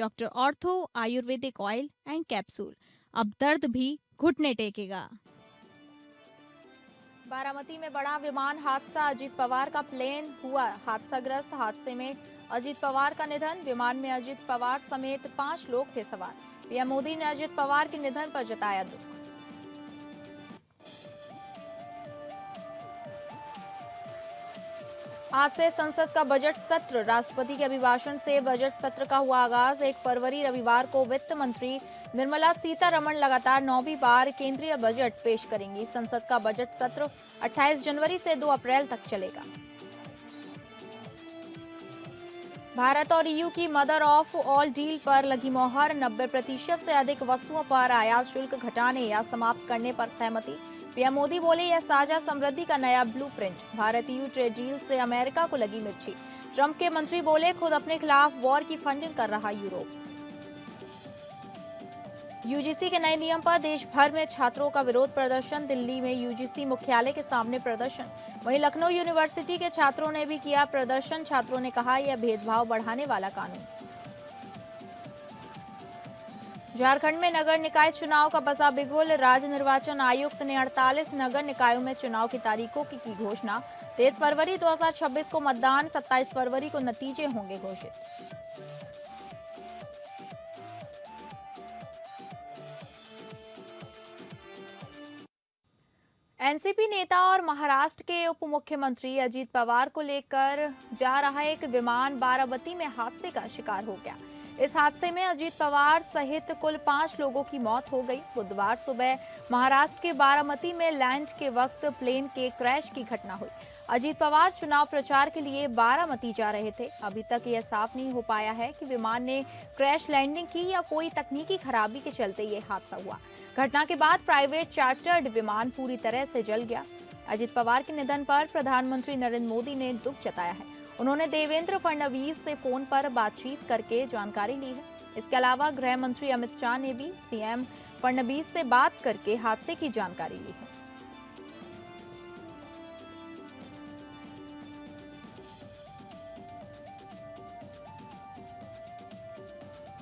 Doctor ortho Ayurvedic oil and capsule. अब दर्द भी घुटने टेकेगा। बारामती में बड़ा विमान हादसा, अजीत पवार का प्लेन हुआ हादसाग्रस्त। हादसे में अजीत पवार का निधन। विमान में अजीत पवार समेत 5 लोग थे सवार। पीएम मोदी ने अजीत पवार के निधन पर जताया दुख। आज से संसद का बजट सत्र। राष्ट्रपति के अभिभाषण से बजट सत्र का हुआ आगाज। 1 फरवरी रविवार को वित्त मंत्री निर्मला सीतारमण लगातार 9वीं बार केंद्रीय बजट पेश करेंगी। संसद का बजट सत्र 28 जनवरी से 2 अप्रैल तक चलेगा। भारत और ईयू की मदर ऑफ ऑल डील पर लगी मोहर। 90% से अधिक वस्तुओं पर आयात शुल्क घटाने या समाप्त करने पर सहमति। पीएम मोदी बोले, यह साझा समृद्धि का नया blueprint. Bharat EU trade deal से अमेरिका को लगी मिर्ची। ट्रंप के मंत्री बोले, खुद अपने खिलाफ वॉर की फंडिंग कर रहा यूरोप। यूजीसी के नए नियम पर देश भर में छात्रों का विरोध प्रदर्शन। दिल्ली में यूजीसी मुख्यालय के सामने प्रदर्शन। वहीं लखनऊ यूनिवर्सिटी के छात्रों ने भी किया प्रदर्शन। छात्रों ने कहा, यह भेदभाव बढ़ाने वाला कानून। झारखंड में नगर निकाय चुनाव का बजा बिगुल। राज्य निर्वाचन आयुक्त ने 48 नगर निकायों में चुनाव की तारीखों की घोषणा। 23 फरवरी 2026 को मतदान, 27 फरवरी को नतीजे होंगे घोषित। एनसीपी नेता और महाराष्ट्र के उप मुख्यमंत्री अजीत पवार को लेकर जा रहा एक विमान बारामती में हादसे का शिकार हो गया। इस हादसे में अजीत पवार सहित कुल 5 लोगों की मौत हो गई। बुधवार सुबह महाराष्ट्र के बारामती में लैंड के वक्त प्लेन के क्रैश की घटना हुई। अजीत पवार चुनाव प्रचार के लिए बारामती जा रहे थे। अभी तक यह साफ नहीं हो पाया है कि विमान ने क्रैश लैंडिंग की या कोई तकनीकी खराबी के चलते ये हादसा हुआ। घटना के बाद प्राइवेट चार्टर्ड विमान पूरी तरह से जल गया। अजीत पवार के निधन पर प्रधानमंत्री नरेंद्र मोदी ने दुख जताया है। उन्होंने देवेंद्र फडणवीस से फोन पर बातचीत करके जानकारी ली है। इसके अलावा गृह मंत्री अमित शाह ने भी सीएम फडणवीस से बात करके हादसे की जानकारी ली है।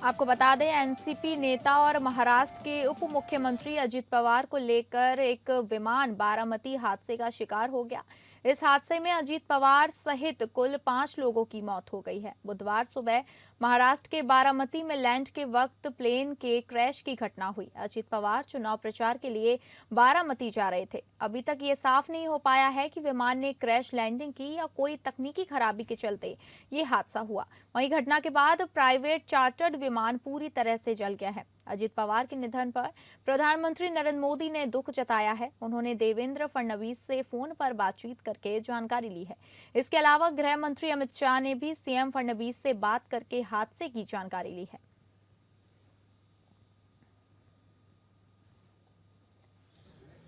आपको बता दें, एनसीपी नेता और महाराष्ट्र के उप मुख्यमंत्री अजीत पवार को लेकर एक विमान बारामती हादसे का शिकार हो गया। इस हादसे में अजीत पवार सहित कुल 5 लोगों की मौत हो गई है। बुधवार सुबह महाराष्ट्र के बारामती में लैंड के वक्त प्लेन के क्रैश की घटना हुई। अजीत पवार चुनाव प्रचार के लिए बारामती जा रहे थे। अभी तक ये साफ नहीं हो पाया है कि विमान ने क्रैश लैंडिंग की या कोई तकनीकी खराबी के चलते ये हादसा हुआ। वहीं घटना के बाद प्राइवेट चार्टर्ड विमान पूरी तरह से जल गया है। अजीत पवार के निधन पर प्रधानमंत्री नरेंद्र मोदी ने दुख जताया है। उन्होंने देवेंद्र फडणवीस से फोन पर बातचीत करके जानकारी ली है। इसके अलावा गृह मंत्री अमित शाह ने भी सीएम फडणवीस से बात करके हादसे की जानकारी ली है।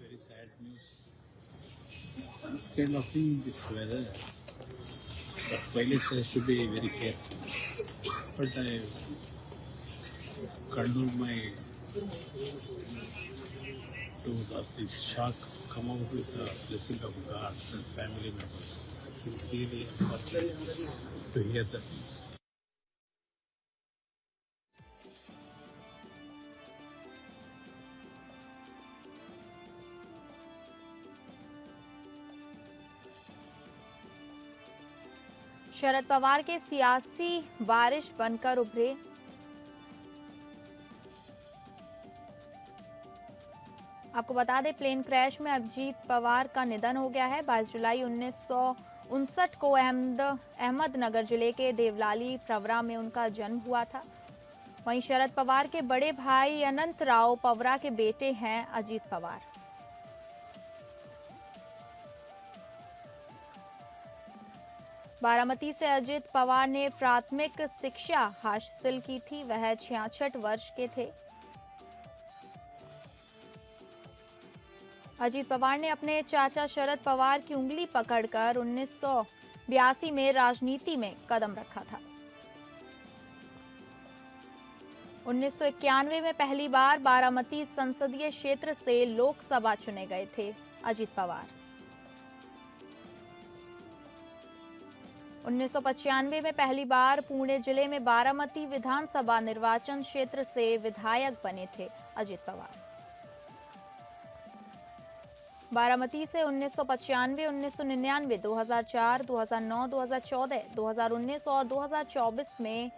Very sad news. This kind of thing, this weather, the pilots has to be very careful. But I condole my to this shock, come out with the blessing of God and family members. It's really unfortunate to hear that news. Sharad Pawar के सियासी बारिश बनकर उभरे। आपको बता दें, plane crash में अजीत पवार का निधन हो गया है। 22 जुलाई 1959 को अहमदनगर जिले के देवलाली प्रवरा में उनका जन्म हुआ था। वहीं शरद पवार के बड़े भाई अनंत राव पवरा के बेटे हैं अजीत पवार। बारामती से अजीत पवार ने प्राथमिक शिक्षा हासिल की थी। वह 66 वर्ष के थे। अजीत पवार ने अपने चाचा शरद पवार की उंगली पकड़कर 1982 में राजनीति में कदम रखा था। 1991 में पहली बार बारामती संसदीय क्षेत्र से लोकसभा चुने गए थे अजीत पवार। 1995 में पहली बार पुणे जिले में बारामती विधानसभा निर्वाचन क्षेत्र से विधायक बने थे अजित पवार। बारामती से 1995, 1999, 2004, 2009, 2014, 2019 और 2024 में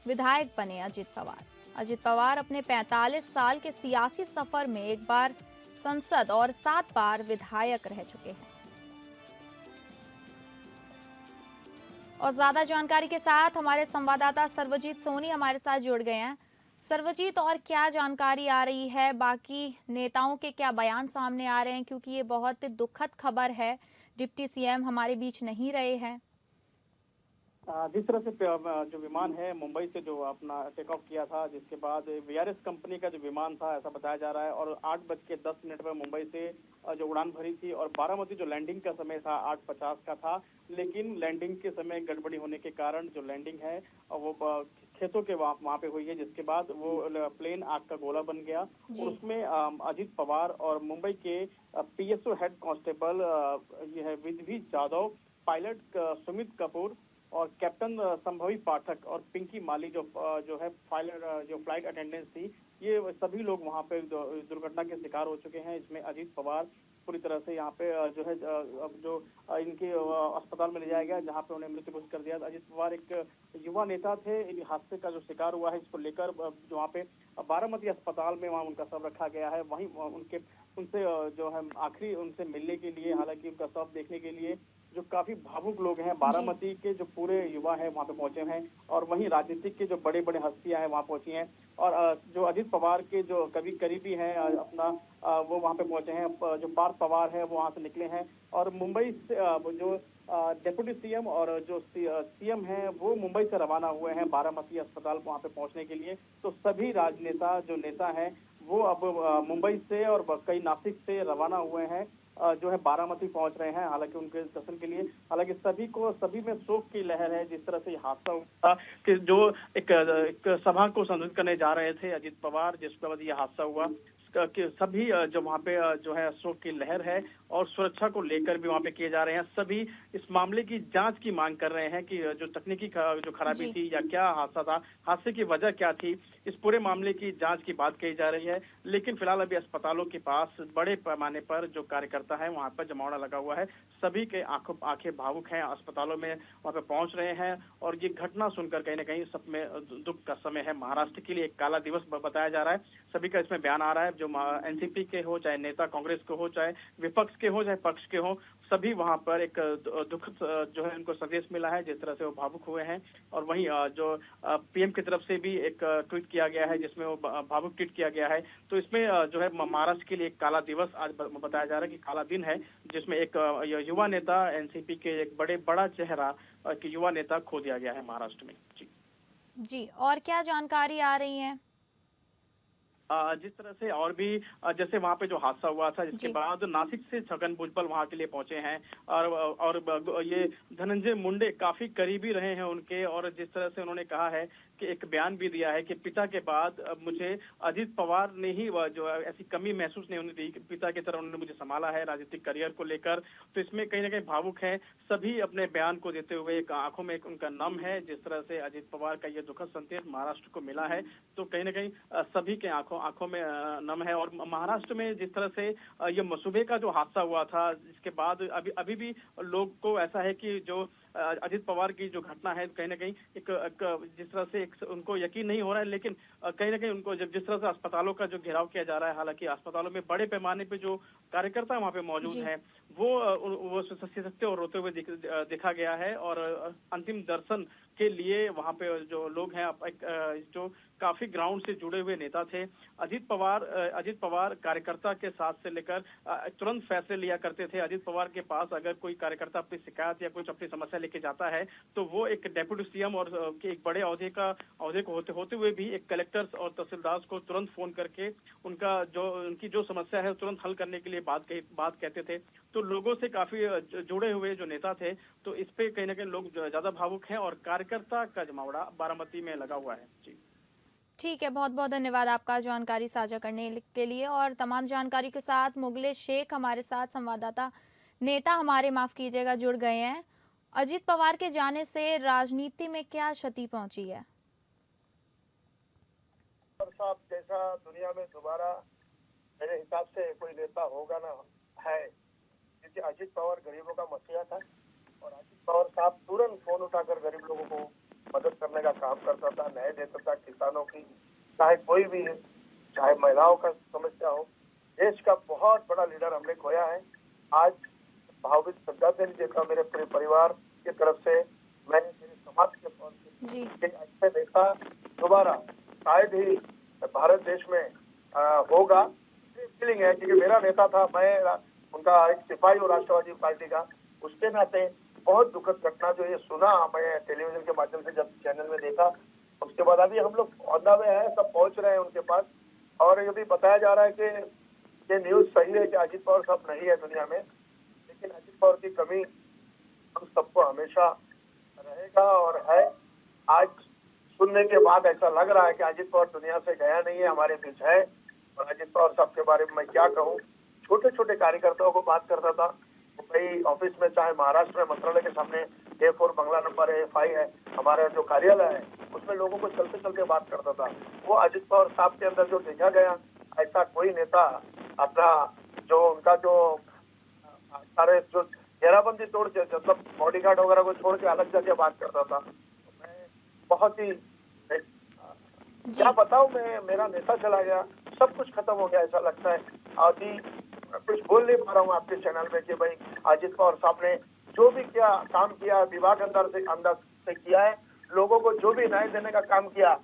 विधायक बने अजित पवार। अजित पवार अपने 45 साल के सियासी सफर में एक बार संसद और 7 बार विधायक रह चुके हैं। और ज्यादा जानकारी के साथ हमारे संवाददाता सर्वजीत सोनी हमारे साथ जुड़ गए हैं। सर्वजीत, और क्या जानकारी आ रही है, बाकी नेताओं के क्या बयान सामने आ रहे हैं, क्योंकि ये बहुत दुखद खबर है, डिप्टी सीएम हमारे बीच नहीं रहे हैं। जिस तरह से जो विमान है मुंबई से जो अपना टेक ऑफ किया था, जिसके बाद वीआरएस कंपनी का जो विमान था ऐसा बताया जा रहा है, और 8:10 पर मुंबई से जो उड़ान भरी थी, और बारामती जो लैंडिंग का समय था 8:50 का था, लेकिन लैंडिंग के समय गड़बड़ी होने के कारण जो लैंडिंग है वो खेतों के वहाँ पे हुई है, जिसके बाद वो प्लेन आग का गोला बन गया। और उसमें अजित पवार और मुंबई के पीएसओ हेड कांस्टेबल ये है विधि जाधव, पायलट सुमित कपूर और कैप्टन संभवी पाठक और पिंकी माली जो है फ्लाइट अटेंडेंट थी, ये सभी लोग वहाँ पे दुर्घटना के शिकार हो चुके हैं। इसमें अजित पवार पूरी तरह से यहाँ पे जो है जो इनके अस्पताल में ले जाया गया, जहाँ पे उन्हें मृत्यु घोषित कर दिया। अजित पवार एक युवा नेता थे, इन हादसे का जो शिकार हुआ है इसको लेकर जो वहाँ पे बारामती अस्पताल में वहाँ उनका शव रखा गया है। वहीं उनसे जो है आखिरी उनसे मिलने के लिए, हालांकि उनका शव देखने के लिए जो काफी भावुक लोग हैं बारामती के जो पूरे युवा है वहाँ पे पहुंचे हैं, और वहीं राजनीतिक के जो बड़े बड़े हस्तियां हैं वहाँ पहुंची हैं, और जो अजित पवार के जो करीबी हैं अपना वो वहाँ पे पहुंचे हैं। जो पार्थ पवार है वो वहाँ से निकले हैं, और मुंबई से जो डेप्यूटी सीएम और जो सीएम हैं वो मुंबई से रवाना हुए हैं बारामती अस्पताल वहाँ पे पहुंचने के लिए। तो सभी राजनेता जो नेता हैं वो अब मुंबई से और कई नासिक से रवाना हुए हैं, जो है बारामती पहुंच रहे हैं, हालांकि उनके दर्शन के लिए। हालांकि सभी में शोक की लहर है। जिस तरह से हादसा हुआ कि जो एक सभा को संबोधित करने जा रहे थे अजित पवार, जिसके बाद ये हादसा हुआ कि सभी जो वहाँ पे जो है शोक की लहर है, और सुरक्षा को लेकर भी वहाँ पे किए जा रहे हैं। सभी इस मामले की जांच की मांग कर रहे हैं कि जो तकनीकी जो खराबी थी या क्या हादसा था, हादसे की वजह क्या थी, इस पूरे मामले की जांच की बात कही जा रही है। लेकिन फिलहाल अभी अस्पतालों के पास बड़े पैमाने पर जो कार्यकर्ता है वहाँ पर जमावड़ा लगा हुआ है। सभी के आंखें भावुक हैं, अस्पतालों में वहाँ पे पहुंच रहे हैं, और ये घटना सुनकर कहीं ना कहीं सब में दुख का समय है। महाराष्ट्र के लिए एक काला दिवस बताया जा रहा है। सभी का इसमें बयान आ रहा है, जो एनसीपी के हो, चाहे नेता कांग्रेस के हो, चाहे विपक्ष के हो, चाहे पक्ष के हो, सभी वहां पर एक दुखद जो है उनको संदेश मिला है, जिस तरह से वो भावुक हुए हैं। और वहीं जो पीएम की तरफ से भी एक ट्वीट किया गया है, जिसमें वो भावुक ट्वीट किया गया है। तो इसमें जो है महाराष्ट्र के लिए एक काला दिवस आज बताया जा रहा है कि काला दिन है, जिसमें एक युवा नेता, एनसीपी के एक बड़ा चेहरा कि युवा नेता खो दिया गया है महाराष्ट्र में। जी, और क्या जानकारी आ रही है? जिस तरह से और भी जैसे वहाँ पे जो हादसा हुआ था, जिसके बाद नासिक से छगन भुजबल वहाँ के लिए पहुंचे हैं, और ये धनंजय मुंडे काफी करीबी रहे हैं उनके, और जिस तरह से उन्होंने कहा है कि एक बयान भी दिया है कि पिता के बाद मुझे अजित पवार ने ही जो ऐसी कमी महसूस नहीं होने दी, पिता की तरह उन्होंने मुझे संभाला है राजनीतिक करियर को लेकर। तो इसमें कहीं ना कहीं भावुक है सभी अपने बयान को देते हुए, एक आंखों में उनका नम है। जिस तरह से अजित पवार का ये दुखद संदेश महाराष्ट्र को मिला है, तो कहीं ना कहीं सभी के आंखों में नम है। और महाराष्ट्र में जिस तरह से ये मसूबे का जो हादसा हुआ था, जिसके बाद अभी भी लोग को ऐसा है कि जो अजित पवार की जो घटना है, कहीं ना कहीं एक जिस तरह से उनको यकीन नहीं हो रहा है, लेकिन कहीं ना कहीं उनको जिस तरह से अस्पतालों का जो घेराव किया जा रहा है, हालांकि अस्पतालों में बड़े पैमाने पे जो कार्यकर्ता वहाँ पे मौजूद हैं वो सत्य और रोते हुए देखा गया है, और अंतिम दर्शन के लिए वहाँ पे जो लोग हैं जो काफी ग्राउंड से जुड़े हुए नेता थे। अजित पवार कार्यकर्ता के साथ से लेकर तुरंत फैसले लिया करते थे। अजित पवार के पास अगर कोई कार्यकर्ता अपनी शिकायत या कुछ अपनी समस्या लेके जाता है, तो वो एक डेप्यूटी सीएम और एक बड़े औहदे को होते हुए भी एक कलेक्टर्स और तहसीलदार को तुरंत फोन करके उनकी जो समस्या है तुरंत हल करने के लिए बात कहते थे। तो लोगों से काफी जुड़े हुए जो नेता थे, तो इस पे कहीं ना कहीं लोग ज्यादा भावुक हैं, और कार्यकर्ता का जमावड़ा बारामती में लगा हुआ है। जी ठीक है, बहुत बहुत धन्यवाद आपका जानकारी साझा करने के लिए। और तमाम जानकारी के साथ मुगले शेख हमारे साथ संवाददाता नेता हमारे माफ कीजिएगा जुड़ गए हैं। अजीत पवार के जाने से राजनीति में क्या क्षति पहुंची है? साहब जैसा दुनिया में दोबारा मेरे हिसाब से कोई नेता होगा ना है, क्योंकि अजीत पवार गरीबों का मसीहा था और अजीत पवार साहब तुरंत फोन उठाकर गरीब लोगों को मदद करने का काम करता था, न्याय देता था किसानों की, चाहे कोई भी, चाहे महिलाओं का समस्या हो। देश का बहुत बड़ा लीडर हमने खोया है। आज भावभीत श्रद्धांजलि देता मेरे पूरे परिवार की तरफ से, मैं मेरे समाज के तौर जी। से एक अच्छे नेता दोबारा शायद ही भारत देश में होगा। फीलिंग है क्योंकि मेरा नेता था, मैं उनका एक सिपाही और राष्ट्रवादी पार्टी का, उसके नाते बहुत दुखद घटना जो ये सुना मैं टेलीविजन के माध्यम से, जब चैनल में देखा, उसके बाद अभी हम लोग ऑन द वे है, सब पहुंच रहे हैं उनके पास। और ये भी बताया जा रहा है कि ये न्यूज सही है कि अजीत पवार साहब नहीं है दुनिया में, लेकिन अजीत पवार की कमी हम सबको हमेशा रहेगा और है। आज सुनने के बाद ऐसा लग रहा है कि अजीत पवार दुनिया से गया नहीं है, हमारे बीच है। और अजीत पवार साहब के बारे में मैं क्या कहूँ, छोटे छोटे कार्यकर्ताओं को बात करता था, कई ऑफिस में, चाहे महाराष्ट्र में मंत्रालय के सामने A4 बंगला नंबर A5 है, हमारा जो कार्यालय है, उसमें लोगों को चलते चलते बात करता था। वो अजीत पवार साहब के अंदर जो देखा गया, ऐसा कोई नेता अपना जो उनका जो सारे जो घेराबंदी तोड़ के, मतलब बॉडीगार्ड वगैरह को छोड़ के अलग जगह बात करता था। मैं बहुत ही क्या बताऊं, मैं, मेरा नेता चला गया, सब कुछ खत्म हो गया ऐसा लगता है। अभी कुछ बोल नहीं पा रहा हूँ आपके चैनल में कि भाई अजीत पवार साहब ने जो भी किया, काम किया, विभाग अंदर से किया है, लोगों को जो भी न्याय देने का काम किया,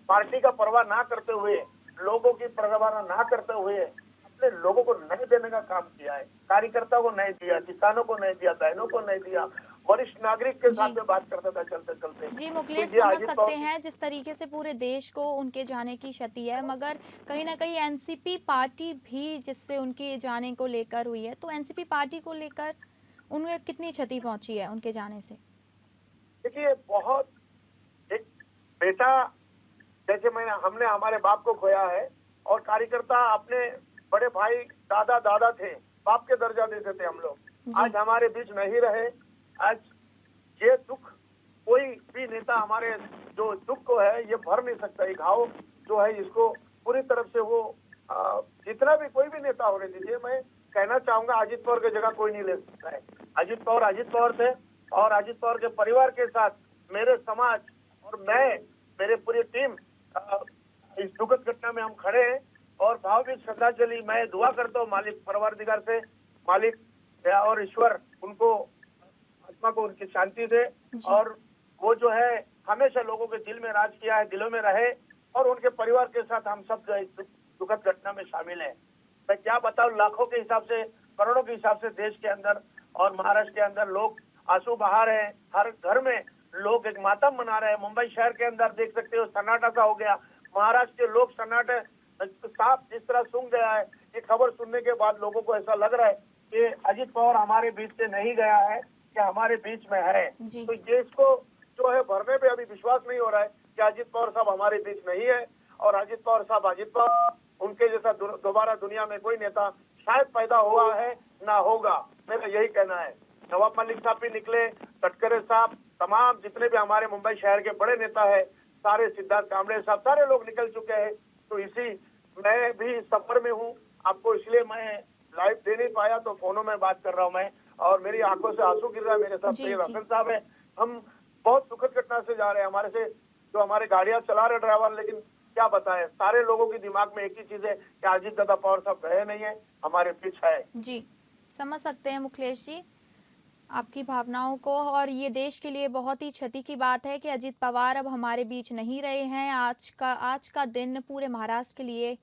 पार्टी का परवाह ना करते हुए, लोगों की परवाह ना करते हुए अपने लोगों को न्याय देने का काम किया है। कार्यकर्ता को न्याय दिया, किसानों को न्याय दिया, बहनों को न्याय दिया, वरिष्ठ नागरिक के साथ में बात करता था चलते चलते। जी मुखलेश, तो ये समझ अजीत सकते पवार हैं जिस तरीके से पूरे देश को उनके जाने की क्षति है, मगर कहीं ना कहीं एनसीपी पार्टी भी जिससे उनके जाने को लेकर हुई है, तो एनसीपी पार्टी को लेकर उन्हें कितनी क्षति पहुंची है उनके जाने से? देखिए, बहुत एक बेटा जैसे हमने हमारे बाप को खोया है, और कार्यकर्ता अपने बड़े भाई दादा दादा थे, बाप के दर्जा देते थे हम लोग। आज हमारे बीच नहीं रहे। आज ये दुख कोई भी नेता हमारे जो दुख को है ये भर नहीं सकता। ये घाव जो है इसको पूरी तरफ से वो जितना भी कोई भी नेता होने दीजिए, मैं कहना चाहूंगा अजीत पवार की जगह कोई नहीं ले सकता है। अजीत पवार थे, और अजीत पवार के परिवार के साथ मेरे समाज और मैं, मेरे पूरी टीम इस दुखद घटना में हम खड़े हैं। और भावभीत श्रद्धांजलि मैं दुआ करता हूँ मालिक परवरदिगार से, मालिक और ईश्वर उनको, आत्मा को उनकी शांति दे, और वो जो है हमेशा लोगों के दिल में राज किया है, दिलों में रहे, और उनके परिवार के साथ हम सब जो इस दुखद घटना में शामिल हैं। मैं क्या बताऊं, लाखों के हिसाब से, करोड़ों के हिसाब से देश के अंदर और महाराष्ट्र के अंदर लोग आंसू बहा रहे हैं। हर घर में लोग एक मातम मना रहे हैं। मुंबई शहर के अंदर देख सकते हो सन्नाटा सा हो गया। महाराष्ट्र के लोग सन्नाटे साफ जिस तरह सूंघ गया है। ये खबर सुनने के बाद लोगों को ऐसा लग रहा है कि अजीत पवार हमारे बीच से नहीं गया है, कि हमारे बीच में है। तो ये इसको जो है भरने पे अभी विश्वास नहीं हो रहा है कि अजीत पवार साहब हमारे बीच नहीं है। और अजीत पवार उनके जैसा दोबारा दुनिया में कोई नेता शायद पैदा हुआ है ना होगा, मेरा यही कहना है। नवाब मलिक साहब भी निकले, तटकरे साहब, तमाम जितने भी हमारे मुंबई शहर के बड़े नेता है, सारे, सिद्धार्थ कांबळे साहब, सारे लोग निकल चुके हैं। तो इसी, मैं भी सफर में हूँ, आपको इसलिए मैं लाइव दे नहीं पाया, तो फोनों में बात कर रहा हूँ मैं, और मेरी आंखों से आंसू गिर रहा है। मेरे साथ प्रिय रफल साहब है। हम बहुत दुखद घटना से जा रहे हैं। हमारे से जो हमारे गाड़ियां चला रहे ड्राइवर, लेकिन क्या बताएं, सारे लोगों के दिमाग में एक ही चीज है कि अजीत दादा पवार साहब गए नहीं है, हमारे पीछे है। जी, समझ सकते हैं मुखलेश जी आपकी भावनाओं को, और ये देश के लिए बहुत ही क्षति की बात है कि अजीत पवार अब हमारे बीच नहीं रहे हैं। आज का दिन पूरे महाराष्ट्र के लिए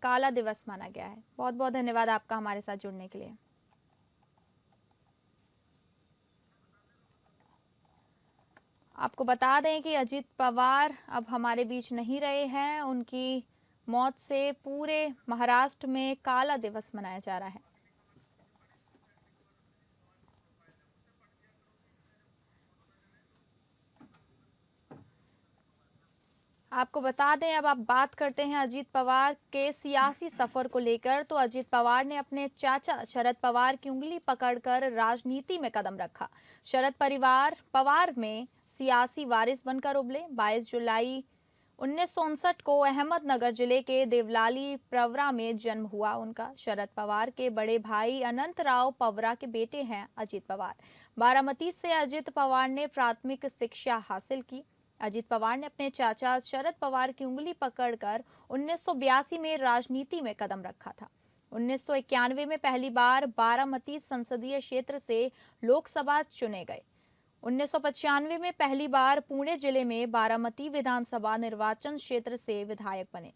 काला दिवस माना गया है। बहुत बहुत धन्यवाद आपका हमारे साथ जुड़ने के लिए। आपको बता दें कि अजीत पवार अब हमारे बीच नहीं रहे हैं। उनकी मौत से पूरे महाराष्ट्र में काला दिवस मनाया जा रहा है। आपको बता दें, अब आप बात करते हैं अजीत पवार के सियासी सफर को लेकर। तो अजीत पवार ने अपने चाचा शरद पवार की उंगली पकड़कर राजनीति में कदम रखा। शरद परिवार पवार में सियासी वारिस बनकर उभरे। 22 जुलाई 1959 को अहमदनगर जिले के देवलाली प्रवरा में जन्म हुआ उनका। शरद पवार के बड़े भाई अनंत राव पवरा के बेटे हैं अजीत पवार। बारामती से अजीत पवार ने प्राथमिक शिक्षा हासिल की। अजीत पवार ने अपने चाचा शरद पवार की उंगली पकड़कर 1982 में राजनीति में कदम रखा था। 1991 में पहली बार बारामती संसदीय क्षेत्र से लोकसभा चुने गए। 1995 में पहली बार पुणे जिले में बारामती विधानसभा निर्वाचन क्षेत्र से विधायक बने।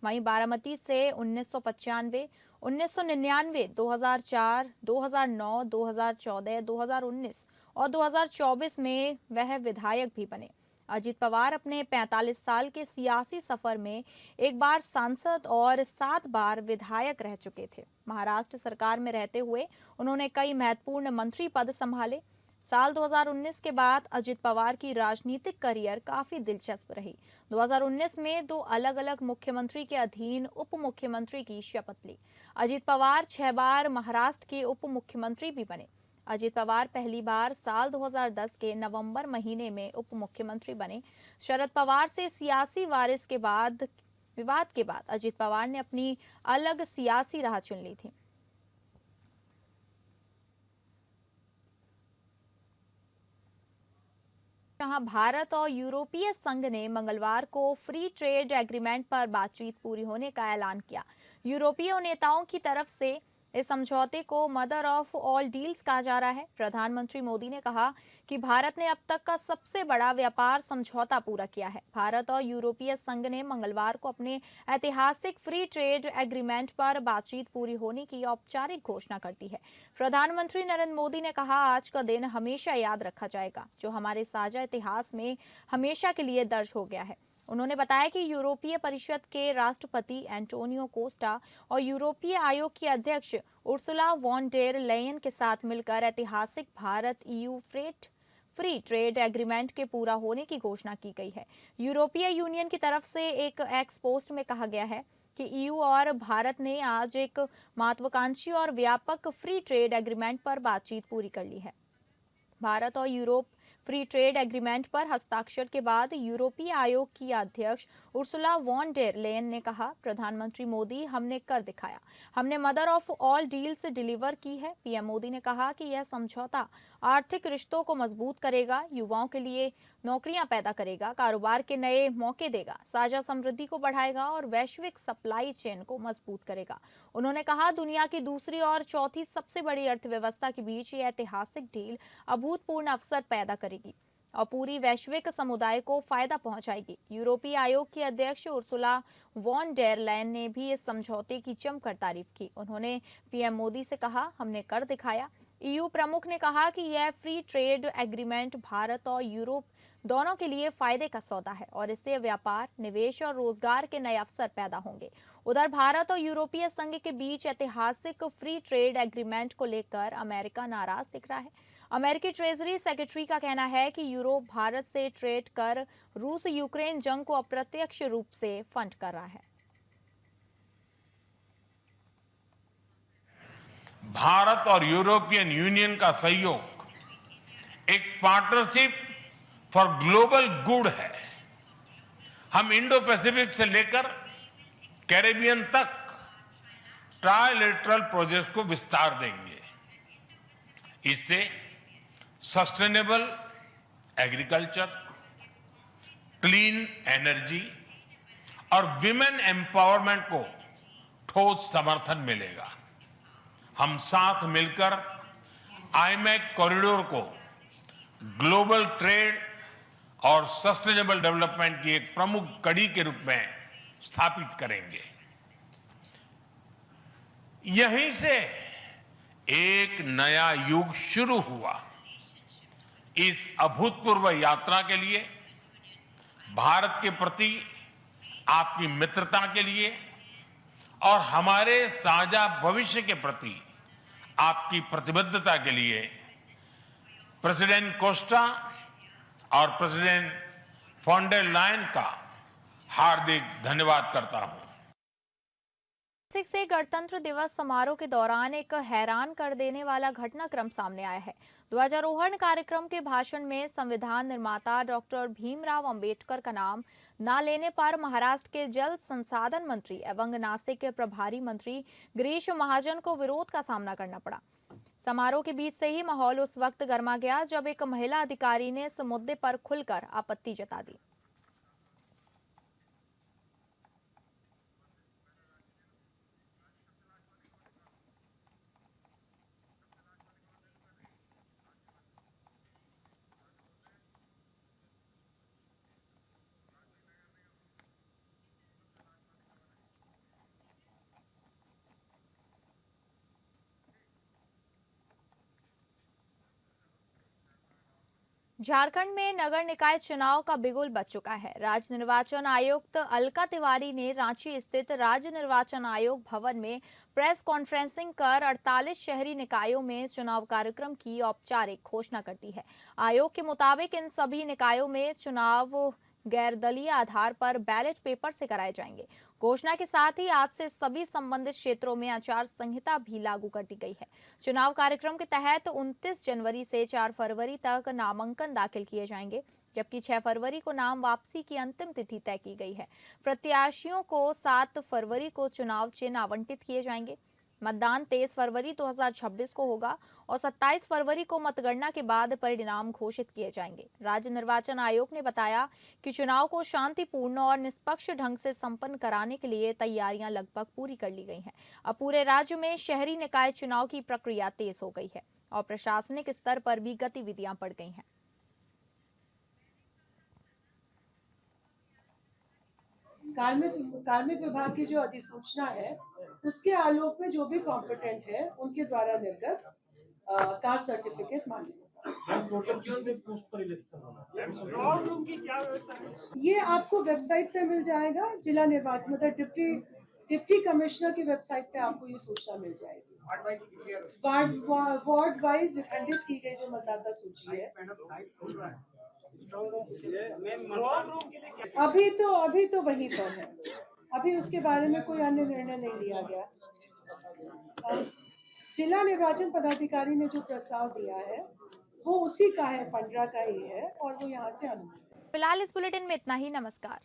वहीं बारामती से 1995, 1999, 2004, 2009, 2014, 2019 और 2024 में वह विधायक भी बने। अजीत पवार अपने 45 साल के सियासी सफर में एक बार सांसद और 7 बार विधायक रह चुके थे। महाराष्ट्र सरकार में रहते हुए उन्होंने कई महत्वपूर्ण मंत्री पद संभाले। साल 2019 के बाद अजीत पवार की राजनीतिक करियर काफी दिलचस्प रही। 2019 में 2 अलग-अलग मुख्यमंत्री के अधीन उप मुख्यमंत्री की शपथ ली। अजीत पवार 6 बार महाराष्ट्र के उप मुख्यमंत्री भी बने। अजीत पवार पहली बार साल 2010 के नवंबर महीने में उप मुख्यमंत्री बने। शरद पवार से सियासी वारिस के बाद विवाद के बाद अजीत पवार ने अपनी अलग सियासी राह चुन ली थी। जहां भारत और यूरोपीय संघ ने मंगलवार को फ्री ट्रेड एग्रीमेंट पर बातचीत पूरी होने का ऐलान किया। यूरोपीय नेताओं की तरफ से इस समझौते को मदर ऑफ ऑल डील्स कहा जा रहा है। प्रधानमंत्री मोदी ने कहा कि भारत ने अब तक का सबसे बड़ा व्यापार समझौता पूरा किया है। भारत और यूरोपीय संघ ने मंगलवार को अपने ऐतिहासिक फ्री ट्रेड एग्रीमेंट पर बातचीत पूरी होने की औपचारिक घोषणा कर दी है। प्रधानमंत्री नरेंद्र मोदी ने कहा, आज का दिन हमेशा याद रखा जाएगा, जो हमारे साझा इतिहास में हमेशा के लिए दर्ज हो गया है। उन्होंने बताया कि यूरोपीय परिषद के राष्ट्रपति एंटोनियो कोस्टा और यूरोपीय आयोग की अध्यक्ष उर्सुला वॉन डेर लेयन के साथ मिलकर ऐतिहासिक Bharat EU free trade agreement के पूरा होने की घोषणा की गई है। यूरोपीय यूनियन की तरफ से एक एक्स पोस्ट में कहा गया है कि EU और भारत ने आज एक महत्वाकांक्षी और व्यापक फ्री ट्रेड एग्रीमेंट पर बातचीत पूरी कर ली है। भारत और यूरोप फ्री ट्रेड एग्रीमेंट पर हस्ताक्षर के बाद यूरोपीय आयोग की अध्यक्ष उर्सुला वॉन डेर लेयन ने कहा, प्रधानमंत्री मोदी, हमने कर दिखाया, हमने mother of all deals deliver की है। पीएम मोदी ने कहा कि यह समझौता आर्थिक रिश्तों को मजबूत करेगा, युवाओं के लिए नौकरियां पैदा करेगा, कारोबार के नए मौके देगा, साझा समृद्धि को बढ़ाएगा और वैश्विक सप्लाई चेन को मजबूत करेगा। उन्होंने कहा, दुनिया की दूसरी और चौथी सबसे बड़ी अर्थव्यवस्था के बीच ये ऐतिहासिक डील अभूतपूर्व अवसर पैदा करेगी और पूरी वैश्विक समुदाय को फायदा पहुंचाएगी। यूरोपीय आयोग की अध्यक्ष उर्सुला वॉन डेर लेयन ने भी इस समझौते की जमकर तारीफ की। उन्होंने पीएम मोदी से कहा, हमने कर दिखाया। EU प्रमुख ने कहा कि यह फ्री ट्रेड एग्रीमेंट भारत और यूरोप दोनों के लिए फायदे का सौदा है और इससे व्यापार, निवेश और रोजगार के नए अवसर पैदा होंगे। उधर भारत और यूरोपीय संघ के बीच ऐतिहासिक फ्री ट्रेड एग्रीमेंट को लेकर अमेरिका नाराज दिख रहा है। अमेरिकी ट्रेजरी सेक्रेटरी का कहना है कि यूरोप भारत से ट्रेड कर रूस यूक्रेन जंग को अप्रत्यक्ष रूप से फंड कर रहा है। भारत और यूरोपियन यूनियन का सहयोग एक पार्टनरशिप फॉर ग्लोबल गुड है। हम इंडो पैसिफिक से लेकर कैरेबियन तक ट्राइलेटरल प्रोजेक्ट को विस्तार देंगे। इससे सस्टेनेबल एग्रीकल्चर, क्लीन एनर्जी और विमेन एम्पावरमेंट को ठोस समर्थन मिलेगा। हम साथ मिलकर आईमैक कॉरिडोर को ग्लोबल ट्रेड और सस्टेनेबल डेवलपमेंट की एक प्रमुख कड़ी के रूप में स्थापित करेंगे। यहीं से एक नया युग शुरू हुआ। इस अभूतपूर्व यात्रा के लिए, भारत के प्रति आपकी मित्रता के लिए और हमारे साझा भविष्य के प्रति आपकी प्रतिबद्धता के लिए प्रेसिडेंट कोस्टा और प्रेसिडेंट फॉन डेर लायन का हार्दिक धन्यवाद करता हूं। नासिक से गणतंत्र दिवस समारोह के दौरान एक हैरान कर देने वाला घटनाक्रम सामने आया है। ध्वजारोहण कार्यक्रम के भाषण में संविधान निर्माता डॉक्टर भीमराव अंबेडकर का नाम न लेने पर महाराष्ट्र के जल संसाधन मंत्री एवं नासिक के प्रभारी मंत्री गिरीश महाजन को विरोध का सामना करना पड़ा। समारोह के बीच से ही माहौल उस वक्त गर्मा गया जब एक महिला अधिकारी ने इस मुद्दे पर खुलकर आपत्ति जता दी। झारखंड में नगर निकाय चुनाव का बिगुल बज चुका है। राज्य निर्वाचन आयुक्त अलका तिवारी ने रांची स्थित राज्य निर्वाचन आयोग भवन में प्रेस कॉन्फ्रेंसिंग कर 48 शहरी निकायों में चुनाव कार्यक्रम की औपचारिक घोषणा कर दी है। आयोग के मुताबिक इन सभी निकायों में चुनाव गैरदलीय आधार पर बैलेट पेपर से कराए जाएंगे। घोषणा के साथ ही आज से सभी संबंधित क्षेत्रों में आचार संहिता भी लागू कर दी गई है। चुनाव कार्यक्रम के तहत 29 जनवरी से 4 फरवरी तक नामांकन दाखिल किए जाएंगे, जबकि 6 फरवरी को नाम वापसी की अंतिम तिथि तय की गई है। प्रत्याशियों को 7 फरवरी को चुनाव चिन्ह आवंटित किए जाएंगे। मतदान 23 फरवरी 2026 को होगा और 27 फरवरी को मतगणना के बाद परिणाम घोषित किए जाएंगे। राज्य निर्वाचन आयोग ने बताया कि चुनाव को शांतिपूर्ण और निष्पक्ष ढंग से संपन्न कराने के लिए तैयारियां लगभग पूरी कर ली गई हैं। अब पूरे राज्य में शहरी निकाय चुनाव की प्रक्रिया तेज हो गई है और प्रशासनिक स्तर पर भी गतिविधियां बढ़ गई हैं। कार्मिक विभाग की जो अधिसूचना है उसके आलोक में जो भी कॉम्पिटेंट है उनके द्वारा निर्गत कास्ट सर्टिफिकेट मान्य ये आपको वेबसाइट पे मिल जाएगा। जिला निर्वाचन मतलब डिप्टी कमिश्नर की वेबसाइट पे आपको ये सूचना मिल जाएगी। वार्ड वाइज विखंडित की गई जो मतदाता सूची है। अभी तो वहीं पर है। अभी उसके बारे में कोई अन्य निर्णय नहीं लिया गया। जिला निर्वाचन पदाधिकारी ने जो प्रस्ताव दिया है वो उसी का है, 15 का ही है और वो यहाँ से अनुमति। फिलहाल इस बुलेटिन में इतना ही। नमस्कार।